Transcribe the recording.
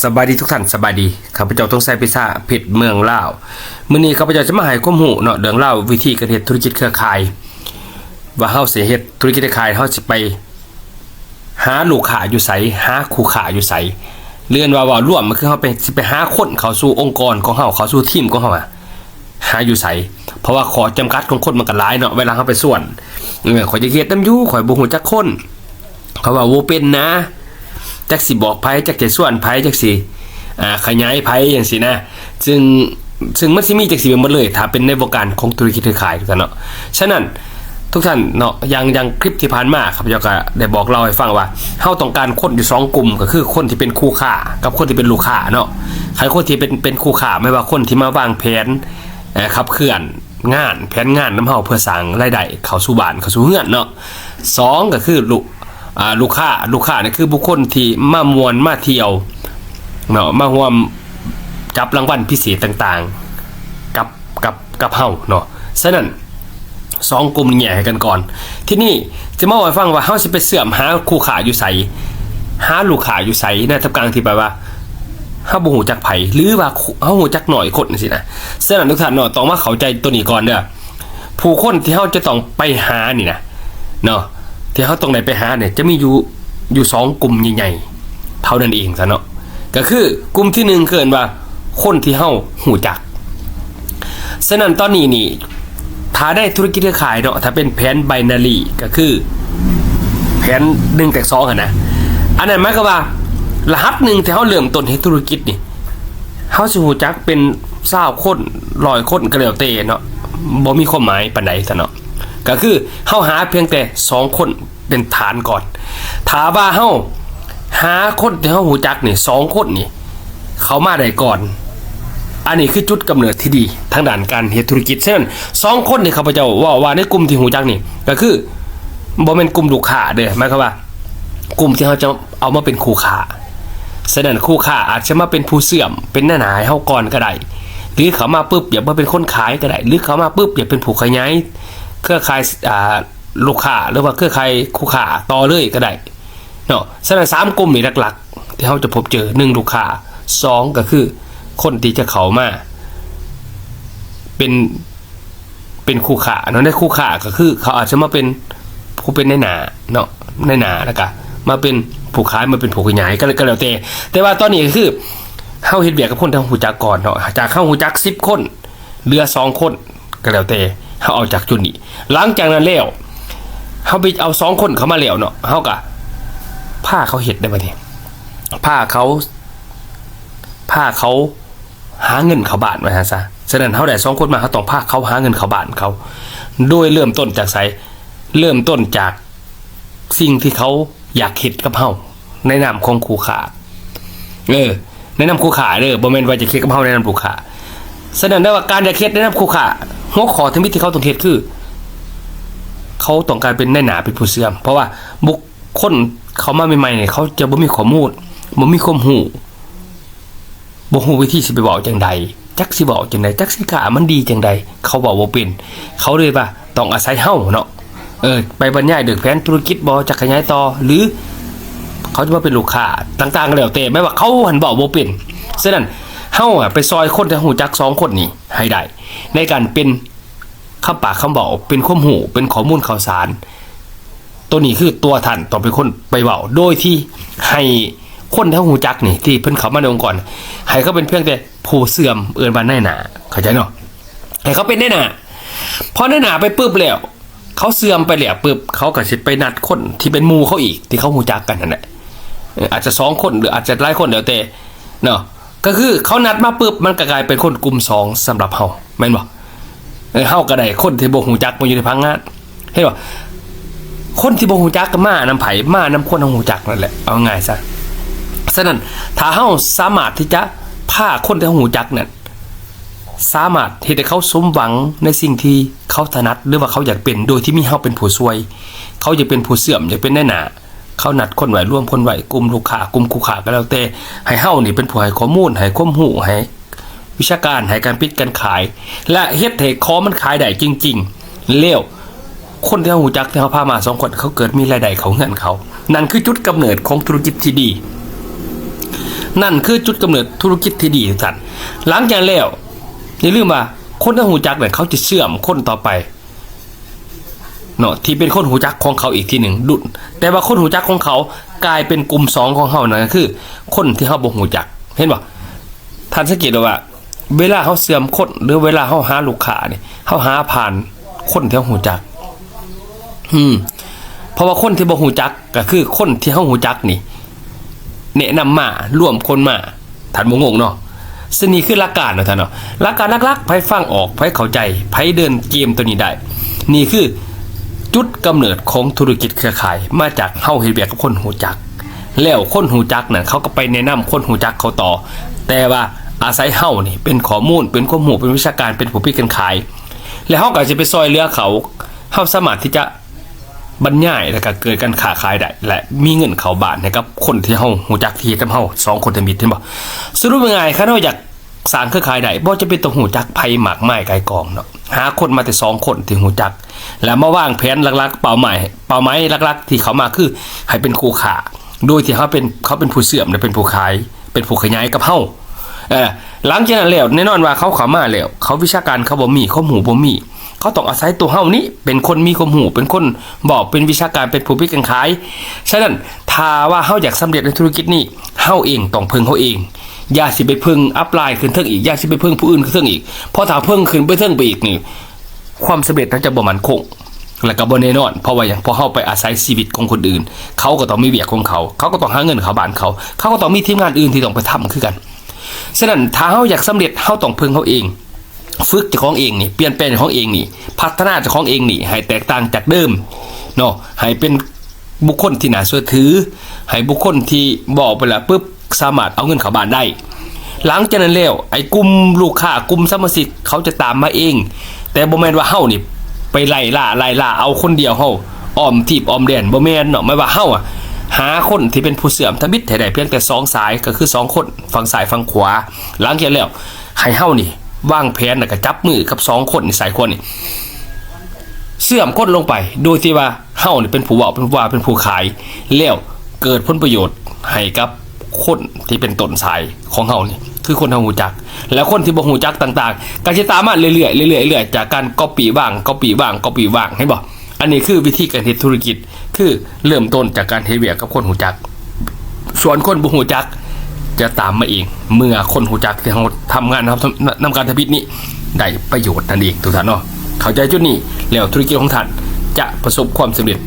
สบายดีทุกท่านสบายดีข้าพเจ้าต้องใส่พิซซ่าเผ็ดเมืองลาวมื้อนี้ข้าพเจ้าจะมาให้ความรู้เนาะเรื่องเล่าวิธีการเฮ็ดธุรกิจเครือข่ายว่าเฮาสิเฮ็ดธุรกิจเครือข่ายเฮาสิไปหาลูกค้าอยู่ไสหาคู่ค้าอยู่ไสเรียนว่าร่วมมันคือเฮาไปสิไปหาคนเข้าสู่องค์กรของเฮาเข้าสู่ทีมของเฮาหาอยู่ไสเพราะว่าข้อจำกัดของคนมันก็หลายเนาะเวลาเฮาไปส่วนข่อยจะเฮ็ดนำอยู่ข่อยบ่ฮู้จักคนเขาว่าบ่เป็นนะจักสิบอกไผจักจะส่วนไผจักสิขยายไผจังซี่นะซึ่งมันสิมีจักสิเป็นหมดเลยถ้าเป็นในวงการของธุรกิจเครือข่ายทุกท่านเนาะฉะนั้นทุกท่านเนาะอย่างคลิปที่ผ่านมาครับเจ้าก็ได้บอกเล่าให้ฟังว่าเฮาต้องการคนอยู่2กลุ่มก็คือคนที่เป็นคู่ค้ากับคนที่เป็นลูกค้าเนาะใครคนที่เป็นคู่ค้าไม่ว่าคนที่มาวางแผนขับเคลื่อนงานแผนงานนำเฮาเพื่อสร้างรายได้เข้าสู่บ้านเข้าสู่เรือนเนาะ2ก็คือลูกค้านี่คือบุคคลที่มามวนมาเที่ยวเนาะมาร่วมจับรางวัลพิเศษต่างๆกับเฮาเนาะฉะนั้น2กลุ่มนี้แยกให้กันก่อนที่นี่จะมาให้ฟังว่าเฮาสิไปเสื่อมหาคู่ค้าอยู่ไสหาลูกค้าอยู่ไสนะทับกลางที่แปลว่าเฮาบ่ฮู้จักไผหรือว่าเฮาฮู้จักน้อยคนจังซี่นะฉะนั้นทุกท่านเนาะต้องมาเข้าใจตัวนี้ก่อนเด้อผู้คนที่เฮาจะต้องไปหานี่นะเนาะที่เขาตรงไหนไปหาเนี่ยจะมีอยู่2กลุ่มใหญ่ๆเท่านั้นเองซะเนาะก็คือกลุ่มที่1เกินว่าคนที่เฮาหูจักฉะนั้นตอนนี้นี่ถ้าได้ธุรกิจเครือข่ายเนาะถ้าเป็นแผนไบนารีก็คือแผน1แตก2นะอันนั้นหมายความว่ารหัส1ที่เฮาเริ่มต้นเฮ็ดธุรกิจนี่เฮาสิหูจักเป็น20คน100คนก็แล้วแต่เนาะบ่มีความหมายปานใดซะเนาะก็คือเฮาหาเพียงแต่2คนเป็นฐานก่อนถ้าว่าเฮาหาคนที่เฮาฮู้จักนี่2คนนี่เขามาได้ก่อนอันนี้คือจุดกำเนิดที่ดีทางด้านการเฮ็ดธุรกิจฉะนั้น2คนที่ข้าพเจ้าว่าในกลุ่มที่ฮู้จักนี่ก็คือบ่แม่นกลุ่มลูกค้าเด้อหมายความว่ากลุ่มที่เฮาจะเอามาเป็นคู่ค้าฉะนั้นคู่ค้าอาจจะมาเป็นผู้เสื่อมเป็นหน้าหนาให้เฮาก่อนก็ได้หรือเขามาปึ๊บอยากมาเป็นคนขายก็ได้หรือเขามาปึ๊บอยากเป็นผู้ขยายเครือข่ายลูกค้าหรือว่าเครือข่ายคู่ค้าต่อเลยก็ได้เนาะฉะนั้น3กลุ่มนี่หลักๆที่เราจะพบเจอ1ลูกค้า2ก็คือคนที่จะเข้ามาเป็นคู่ค้าเนาะในคู่ค้าก็คือเขาอาจจะมาเป็นผู้เป็นในหน้าเนาะในหน้าแล้วก็มาเป็นผู้ขายมาเป็นผู้ขยายก็แล้วแต่ว่าตอนนี้ก็คือเฮาเฮ็ดเวียกกับคนที่ฮู้จักก่อนเนาะจากเฮาฮู้จัก10คนเหลือ2คนก็แล้วแต่เฮาเอาจากจุดนี้หลังจากนั้นแล้วเฮาไปเอา2คนเข้ามาแล้วเนาะเฮาก็พาเขาเฮ็ดได้บัดนี้พาเขาหาเงินเข้าบ้านไว้ฮะซะฉะนั้นเฮาได้2คนมาเฮาต้องพาเขาหาเงินเข้าบ้านเขาโดยเริ่มต้นจากไสเริ่มต้นจากสิ่งที่เขาอยากเฮ็ดกับเฮาในนามของคู่ค้าในนามคู่ค้าเด้อบ่แม่นว่าจะเฮ็ดกับเฮาในนามคู่ค้าฉะนั้นได้ว่าการจะเฮ็ดในนามคู่ค้าหัวข้อที่เขาต้องเฮ็ดคือเขาต้องการเป็นในหน้าเป็นผู้เสื่อมเพราะว่าบุคคลเขามาใหม่ๆเนี่ยเขาจะบ่มีข้อมูลบ่มีความรู้บ่ฮู้วิธีสิไปบอกจังใดจักสิบอกจังใดจักสิกะมันดีจังใดเขาบอกบ่เป็นเขาเลยว่าต้องอาศัยเฮาเนาะไปบรรยายเรื่องแผนธุรกิจบ่จะขยายต่อหรือเขาจะมาเป็นลูกค้าต่างๆก็แล้วแต่แม้ว่าเขาหันบอกบ่เป็นฉะนั้นเฮาไปซอยคนที่ฮู้จัก2คนนี้ให้ได้ในการเป็นคำปากคำบอกเป็นความรู้เป็นข้อมูลข่าวสารตัวนี้คือตัวท่านต้องเป็นคนไปเว้าโดยที่ให้คนที่ฮู้จักนี่ที่เพิ่นเข้ามาในองค์กรให้เขาเป็นเพียงแต่ผู้เสื่อมเอิ้นว่าในหน้าเข้าใจเนาะให้เขาเป็นในหน้าพอในหน้าไปปึ๊บแล้วเขาเสื่อมไปแล้วปึ๊บเขาก็สิไปนัดคนที่เป็นหมู่เขาอีกที่เขาฮู้จักกันนั่นแหละอาจจะ2คนหรืออาจจะหลายคนแล้วแต่เนาะก็คือเขานัดมาปึ๊บมันก็กลายเป็นคนกลุ่ม2สำหรับเฮาแม่นบ่เฮาก็ได้คนที่บ่ฮู้จักมาอยู่ในพังงานเห็นบ่คนที่บ่ฮู้จักก็มานำไผมานำคนฮู้จักนั่นแหละเอาง่ายซะฉะนั้นถ้าเฮาสามารถที่จะพาคนที่ฮู้จักนั่นสามารถเฮ็ดให้เขาสมหวังในสิ่งที่เขาถนัดหรือว่าเขาอยากเป็นโดยที่มีเฮาเป็นผู้ช่วยเขาอยากเป็นผู้เสื่อมอยากเป็นในหน้าเขานัดคนไว้ร่วมคนไว้กลุ่มลูกค้ากลุ่มคู่ค้าก็แล้วแต่ให้เฮานี่เป็นผู้ให้ข้อมูลให้ความรู้ให้วิชาการให้การปิดการขายและเฮ็ดให้ของมันขายได้จริงๆแล้วคนที่เฮารู้จักที่เฮาพามา2คนเขาเกิดมีรายได้เขาเงินเขานั่นคือจุดกำเนิดของธุรกิจที่ดี นั่นคือจุดกำเนิดธุรกิจที่ดีทุกท่านหลังจากแล้วอย่าลืมว่าคนที่หูจักเนี่ยเขาจะเชื่อมคนต่อไปเนาะที่เป็นคนหูจักของเขาอีกทีหนึ่งดุแต่ว่าคนหูจักของเขากลายเป็นกลุ่มสองของเขานั่นก็คือคนที่เขาบ่หูจักเห็นป่ะท่านสังเกตดูว่าเวลาเขาเสื่อมคนหรือเวลาเขาหาลูกค้าเนี่ยเขาหาผ่านคนที่เขาหูจักเพราะว่าคนที่บ่หูจักก็คือคนที่เขาหูจักนี่แนะนำมาร่วมคนมาท่านบ่งงเนาะซึ่งนี่คือหลักการเนาะท่านเนาะหลักการหลักๆไผฟังออกไผเข้าใจไผเดินเกมตัวนี้ได้นี่คือจุดกำเนิดของธุรกิจเครือข่ายมาจากเฮาเฮ็ดเวียกกับคนหูจักแล้วคนหูจักนั่นเขาก็ไปแนะนำคนหูจักเขาต่อแต่ว่าอาศัยเฮานี่เป็นข้อมูลเป็นความรู้เป็นวิชาการเป็นผู้พิการขายแล้วเฮาก็จะไปซอยเหลือเขาเฮาสามารถที่จะบรรยายแล้วก็เกิดการค้าขายได้และมีเงินเข้าบ้านให้กับคนที่เฮาหูจักที่กับเฮา2คนทมิตรเห็นบ่สรุปง่ายๆคันเฮาอยากสร้างเครือข่ายได้บ่จะเป็นต้องหูจักไผหมากไม้ไกลกองเนาะหาคนมาแต่2คนที่หูจักแล้วมาวางแผนหลักๆเป้าหมายหลักๆที่เขามาคือให้เป็นคู่ค้าโดยที่เขาเป็นผู้เสื่อมและเป็นผู้ขายเป็นผู้ขยายกับเฮาหลังจากนั้นแล้วแน่นอนว่าเขาเข้ามาแล้วเขาวิชาการเขาบ่มีข้อมูลบ่มีเขาต้องอาศัยตัวเฮานี้เป็นคนมีความรู้เป็นคนบอกเป็นวิชาการเป็นผู้พิการขายฉะนั้นถ้าว่าเฮาอยากสำเร็จในธุรกิจนี้เฮาเองต้องพึ่งเฮาเองอย่าสิไปพึ่งอัพไลน์ขึ้นเทิงอีกอย่าสิไปพึ่งผู้อื่นขึ้นเทิงอีกเพราะถ้าพึ่งขึ้นไปเทิงไปอีกนี่ความสำเร็จนั้นจะบ่มั่นคงและก็บ่แน่นอนเพราะว่าอย่างพอเฮาไปอาศัยชีวิตของคนอื่นเขาก็ต้องมีเวียกของเขาก็ต้องหาเงินเข้าบ้านเขาก็ต้องมีทีมงานอื่นที่ต้องไปทำคือกันฉะนั้นถ้าเฮาอยากสำเร็จเฮาต้องพึ่งเฮาเองฝึกเจ้าของเองนี่เปลี่ยนแปลงเจ้าของเองนี่พัฒนาเจ้าของเองนี่ให้แตกต่างจากเดิมเนาะให้เป็นบุคคลที่น่าเชื่อถือให้บุคคลที่บอกไปแล้วปุ๊บสามารถเอาเงินเข้าบ้านได้หลังจากนั้นแล้วไอ้กลุ่มลูกค้ากลุ่มสมาชิกเขาจะตามมาเองแต่บ่แม่นว่าเฮานี่ไปไล่ล่าเอาคนเดียวเฮาอ้อมทีบอ้อมแดนบ่แม่นเนาะไม่ว่าเฮาหาคนที่เป็นผู้เสื่อมทมิตรให้ได้เพียงแต่2สายก็คือ2คนฝั่งซ้ายฝั่งขวาหลังจากแล้วให้เฮานี่วางแผนแล้วก็จับมือกับ2คนนี่สายคนนี่เสื่อมคนลงไปโดยที่ว่าเฮานี่เป็นผู้เว้าเป็นผู้ว่าเป็นผู้ขายแล้วเกิดผลประโยชน์ให้กับคนที่เป็นต้นสายของเฮานี่คือคนเฮาฮู้จักแล้วคนที่บ่ฮู้จักต่างๆก็สิตามมาเรื่อยๆจากการก๊อปปี้บ้างเห็นบ่อันนี้คือวิธีการเฮ็ดธุรกิจคือเริ่มต้นจากการเฮ็ดเวียกกับคนฮู้จักส่วนคนบ่ฮู้จักจะตามมาเองเมื่อคนหูจักที่เขาทำงานนะครับนำการทำพิษนี้ได้ประโยชน์นั่นเองทุกท่านเนาะเข้าใจจุดนี้แล้วธุรกิจของท่านจะประสบความสำเร็จ